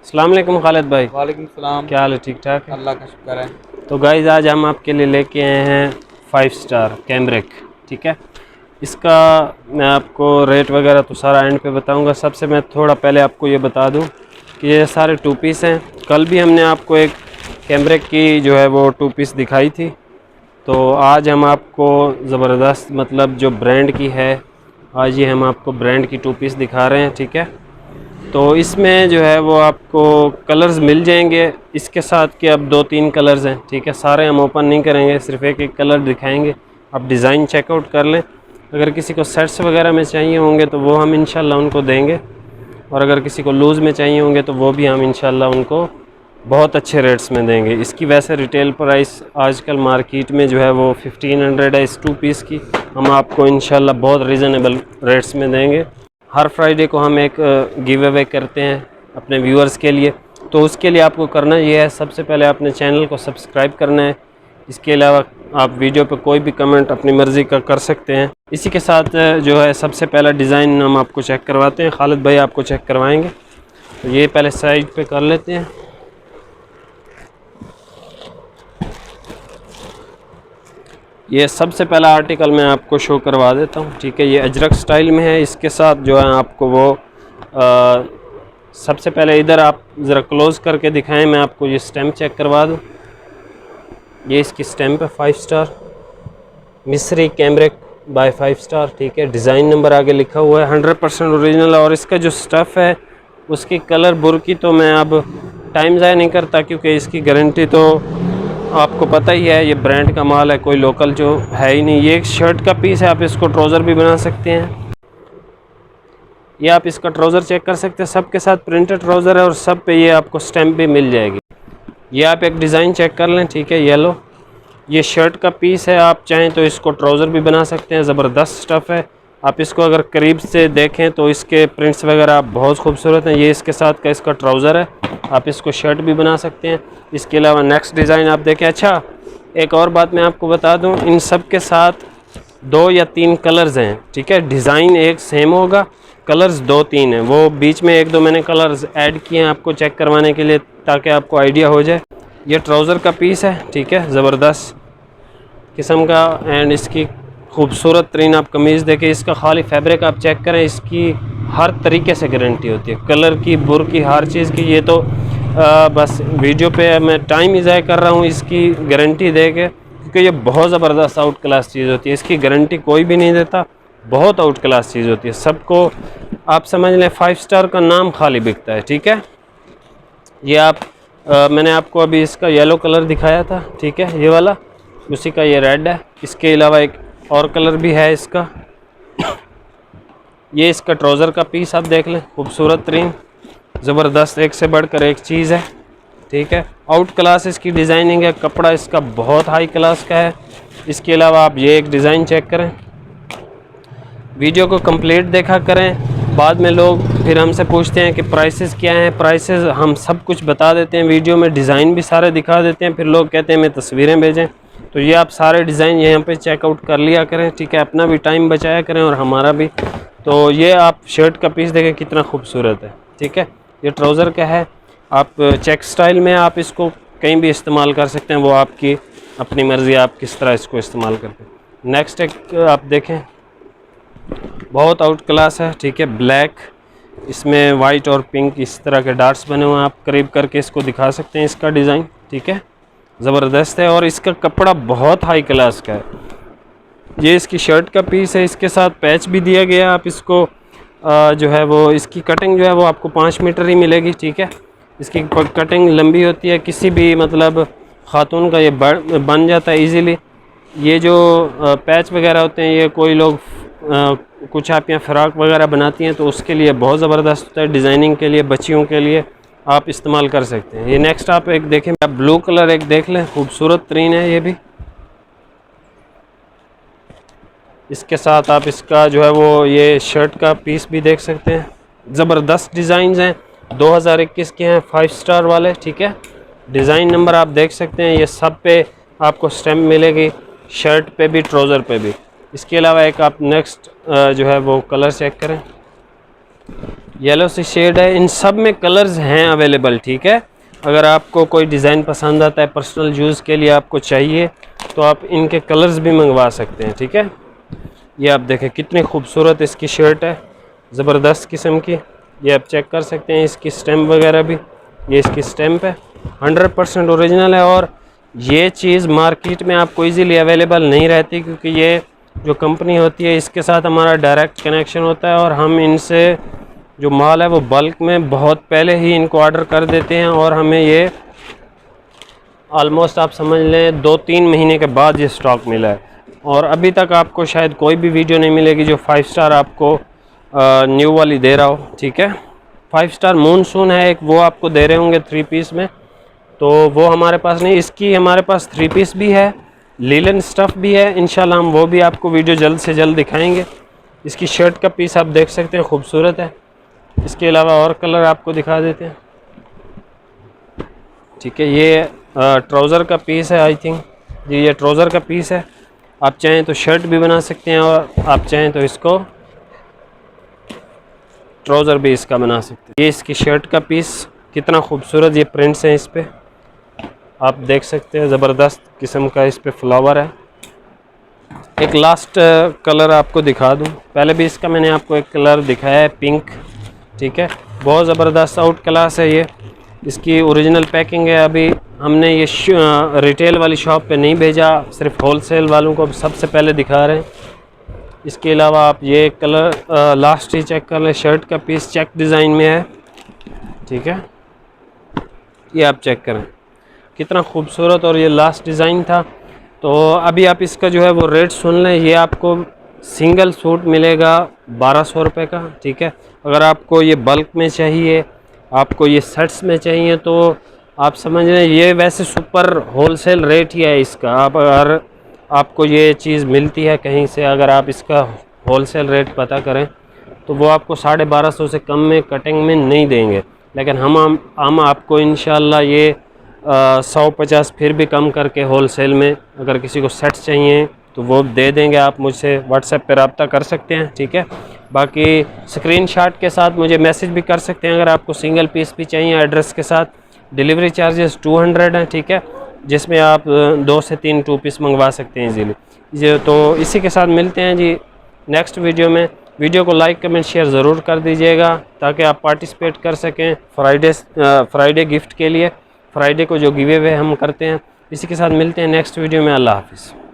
अस्सलाम वालेकुम खालिद भाई। वालेकुम सलाम। क्या हाल है? ठीक ठाक है? अल्लाह का शुक्र है। तो गाइज़ आज हम आपके लिए लेके आए हैं 5 स्टार कैमरिक। ठीक है, इसका मैं आपको रेट वगैरह तो सारा एंड पे बताऊंगा। सबसे मैं थोड़ा पहले आपको ये बता दूं कि ये सारे 2 पीस हैं। कल भी हमने आपको एक कैमरिक की जो है वो 2 पीस दिखाई थी, तो आज हम आपको ज़बरदस्त मतलब जो ब्रांड की है, आज ये हम आपको ब्रांड की 2 पीस दिखा रहे हैं। ठीक है, तो इसमें जो है वो आपको कलर्स मिल जाएंगे इसके साथ के अब 2-3 कलर्स हैं। ठीक है, सारे हम ओपन नहीं करेंगे, सिर्फ एक एक कलर दिखाएंगे। आप डिज़ाइन चेकआउट कर लें। अगर किसी को सेट्स वगैरह में चाहिए होंगे तो वो हम इंशाल्लाह उनको देंगे, और अगर किसी को लूज़ में चाहिए होंगे तो वो भी हम इंशाल्लाह उनको बहुत अच्छे रेट्स में देंगे। इसकी वैसे रिटेल प्राइस आजकल मार्केट में जो है वो 1500 है इस 2 पीस की। हम आपको इंशाल्लाह बहुत रीज़नेबल रेट्स में देंगे। हर फ्राइडे को हम एक गिव अवे करते हैं अपने व्यूअर्स के लिए, तो उसके लिए आपको करना ये है, सबसे पहले अपने चैनल को सब्सक्राइब करना है। इसके अलावा आप वीडियो पे कोई भी कमेंट अपनी मर्ज़ी का कर सकते हैं। इसी के साथ जो है सबसे पहला डिज़ाइन हम आपको चेक करवाते हैं। खालिद भाई आपको चेक करवाएंगे, तो ये पहले साइड पे कर लेते हैं। ये सबसे पहला आर्टिकल मैं आपको शो करवा देता हूँ। ठीक है, ये अजरक स्टाइल में है। इसके साथ जो है आपको वो सबसे पहले इधर आप ज़रा क्लोज़ करके दिखाएं, मैं आपको ये स्टैम्प चेक करवा दूँ। ये इसकी स्टैम्प है 5 स्टार मिस्री कैमरिक बाय 5 स्टार। ठीक है, डिज़ाइन नंबर आगे लिखा हुआ है, 100% ओरिजिनल। और इसका जो स्टफ़ है उसकी कलर बुर की तो मैं अब टाइम ज़ाया नहीं करता, क्योंकि इसकी गारंटी तो आपको पता ही है, ये ब्रांड का माल है, कोई लोकल जो है ही नहीं। ये एक शर्ट का पीस है, आप इसको ट्राउज़र भी बना सकते हैं। ये आप इसका ट्राउज़र चेक कर सकते हैं, सब के साथ प्रिंटेड ट्राउज़र है और सब पे ये आपको स्टैम्प भी मिल जाएगी। ये आप एक डिज़ाइन चेक कर लें। ठीक है, येलो, ये शर्ट का पीस है, आप चाहें तो इसको ट्राउज़र भी बना सकते हैं। ज़बरदस्त स्टफ़ है। आप इसको अगर करीब से देखें तो इसके प्रिंट्स वगैरह बहुत खूबसूरत हैं। ये इसके साथ का इसका ट्राउज़र है, आप इसको शर्ट भी बना सकते हैं। इसके अलावा नेक्स्ट डिज़ाइन आप देखें। अच्छा, एक और बात मैं आपको बता दूं, इन सब के साथ 2 या 3 कलर्स हैं। ठीक है, डिज़ाइन एक सेम होगा, कलर्स 2-3 हैं। वो बीच में 1-2 मैंने कलर्स ऐड किए हैं आपको चेक करवाने के लिए, ताकि आपको आइडिया हो जाए। ये ट्राउज़र का पीस है। ठीक है, ज़बरदस्त किस्म का, एंड इसकी खूबसूरत तरीन आप कमीज़ देखें। इसका खाली फैब्रिक आप चेक करें, इसकी हर तरीके से गारंटी होती है, कलर की, बुर की, हर चीज़ की। ये तो बस वीडियो पे मैं टाइम ही ज़ाया कर रहा हूँ इसकी गारंटी दे के, क्योंकि ये बहुत ज़बरदस्त आउट क्लास चीज़ होती है। इसकी गारंटी कोई भी नहीं देता, बहुत आउट क्लास चीज़ होती है। सबको आप समझ लें 5 स्टार का नाम खाली बिकता है। ठीक है, ये आप मैंने आपको अभी इसका येलो कलर दिखाया था। ठीक है, ये वाला, उसी का ये रेड है। इसके अलावा एक और कलर भी है इसका। ये इसका ट्राउज़र का पीस आप देख लें, खूबसूरत तरीन, ज़बरदस्त, एक से बढ़कर एक चीज़ है। ठीक है, आउट क्लास इसकी डिज़ाइनिंग है, कपड़ा इसका बहुत हाई क्लास का है। इसके अलावा आप ये एक डिज़ाइन चेक करें, वीडियो को कंप्लीट देखा करें। बाद में लोग फिर हमसे पूछते हैं कि प्राइसेस क्या हैं। प्राइसेस हम सब कुछ बता देते हैं वीडियो में, डिज़ाइन भी सारे दिखा देते हैं। फिर लोग कहते हैं हमें तस्वीरें भेजें, तो ये आप सारे डिज़ाइन यहाँ पे चेकआउट कर लिया करें। ठीक है, अपना भी टाइम बचाया करें और हमारा भी। तो ये आप शर्ट का पीस देखें कितना खूबसूरत है। ठीक है, ये ट्राउज़र का है, आप चेक स्टाइल में आप इसको कहीं भी इस्तेमाल कर सकते हैं, वो आपकी अपनी मर्ज़ी, आप किस तरह इसको इस्तेमाल करते हैं। नेक्स्ट एक आप देखें, बहुत आउट क्लास है। ठीक है, ब्लैक, इसमें वाइट और पिंक इस तरह के डार्ट्स बने हुए हैं, आप करीब करके इसको दिखा सकते हैं इसका डिज़ाइन। ठीक है, ज़बरदस्त है और इसका कपड़ा बहुत हाई क्लास का है। ये इसकी शर्ट का पीस है, इसके साथ पैच भी दिया गया। आप इसको जो है वो इसकी कटिंग जो है वो आपको 5 मीटर ही मिलेगी। ठीक है, इसकी कटिंग लंबी होती है, किसी भी मतलब ख़ातून का ये बन जाता है ईज़िली। ये जो पैच वगैरह होते हैं, ये कोई लोग कुछ आप यहाँ फ़्रॉक वगैरह बनाती हैं तो उसके लिए बहुत ज़बरदस्त होता है। डिज़ाइनिंग के लिए, बच्चियों के लिए आप इस्तेमाल कर सकते हैं। ये नेक्स्ट आप एक देखें, आप ब्लू कलर एक देख लें, खूबसूरत तरीन है ये भी। इसके साथ आप इसका जो है वो ये शर्ट का पीस भी देख सकते हैं। ज़बरदस्त डिज़ाइंस हैं, 2021 के हैं, 5 स्टार वाले। ठीक है, डिज़ाइन नंबर आप देख सकते हैं, ये सब पे आपको स्टैम्प मिलेगी, शर्ट पे भी, ट्राउज़र पे भी। इसके अलावा एक आप नेक्स्ट जो है वो कलर चेक करें, येलो सी शेड है। इन सब में कलर्स हैं अवेलेबल, ठीक है। अगर आपको कोई डिज़ाइन पसंद आता है, पर्सनल यूज़ के लिए आपको चाहिए, तो आप इनके कलर्स भी मंगवा सकते हैं, ठीक है। ये आप देखें कितनी खूबसूरत इसकी शर्ट है, ज़बरदस्त किस्म की। ये आप चेक कर सकते हैं, इसकी स्टैम्प वगैरह भी, ये इसकी स्टैम्प है, 100% ओरिजिनल है। और ये चीज़ मार्केट में आपको इजीली अवेलेबल नहीं रहती, क्योंकि ये जो कंपनी होती है इसके साथ हमारा डायरेक्ट कनेक्शन होता है, और हम इनसे जो माल है वो बल्क में बहुत पहले ही इनको ऑर्डर कर देते हैं, और हमें ये ऑलमोस्ट आप समझ लें 2-3 महीने के बाद ये स्टॉक मिला है। और अभी तक आपको शायद कोई भी वीडियो नहीं मिलेगी जो 5 स्टार आपको न्यू वाली दे रहा हो, ठीक है। 5 स्टार मूनसून है एक, वो आपको दे रहे होंगे 3 पीस में, तो वो हमारे पास नहीं। इसकी हमारे पास 3 पीस भी है, लीलन स्टफ़ भी है। इंशाल्लाह हम वो भी आपको वीडियो जल्द से जल्द दिखाएंगे। इसकी शर्ट का पीस आप देख सकते हैं, खूबसूरत है। इसके अलावा और कलर आपको दिखा देते हैं, ठीक है। ये ट्राउज़र का पीस है, आई थिंक जी ये ट्राउज़र का पीस है। आप चाहें तो शर्ट भी बना सकते हैं, और आप चाहें तो इसको ट्राउज़र भी इसका बना सकते हैं। ये इसकी शर्ट का पीस, कितना खूबसूरत ये प्रिंट्स हैं इस पे, आप देख सकते हैं, ज़बरदस्त किस्म का इस पे फ्लावर है। एक लास्ट कलर आपको दिखा दूं, पहले भी इसका मैंने आपको एक कलर दिखाया है, पिंक, ठीक है। बहुत ज़बरदस्त आउट क्लास है ये। इसकी ओरिजिनल पैकिंग है। अभी हमने ये रिटेल वाली शॉप पे नहीं भेजा, सिर्फ होलसेल वालों को सबसे पहले दिखा रहे हैं। इसके अलावा आप ये कलर लास्ट ही चेक कर लें, शर्ट का पीस चेक डिज़ाइन में है, ठीक है। ये आप चेक करें कितना खूबसूरत, और ये लास्ट डिज़ाइन था। तो अभी आप इसका जो है वो रेट सुन लें। ये आपको सिंगल सूट मिलेगा 1200 रुपये का, ठीक है। अगर आपको ये बल्क में चाहिए, आपको ये सेट्स में चाहिए, तो आप समझ लें ये वैसे सुपर होलसेल रेट ही है इसका। आप अगर आपको ये चीज़ मिलती है कहीं से, अगर आप इसका होलसेल रेट पता करें, तो वो आपको 1250 से कम में कटिंग में नहीं देंगे। लेकिन हम आपको इंशाल्लाह ये 150 फिर भी कम करके होलसेल में, अगर किसी को सेट्स चाहिए तो वो दे देंगे। आप मुझसे व्हाट्सएप पर रब्ता कर सकते हैं, ठीक है। बाकी स्क्रीनशॉट के साथ मुझे मैसेज भी कर सकते हैं अगर आपको सिंगल पीस भी चाहिए एड्रेस के साथ। डिलीवरी चार्जेस 200 हैं, ठीक है, जिसमें आप 2 से 3 2 पीस मंगवा सकते हैं इजीली। तो इसी के साथ मिलते हैं जी नेक्स्ट वीडियो में। वीडियो को लाइक कमेंट शेयर ज़रूर कर दीजिएगा, ताकि आप पार्टिसिपेट कर सकें फ्राइडे गिफ्ट के लिए। फ्राइडे को जो गिवे वे हम करते हैं। इसी के साथ मिलते हैं नेक्स्ट वीडियो में। अल्लाह हाफिज़।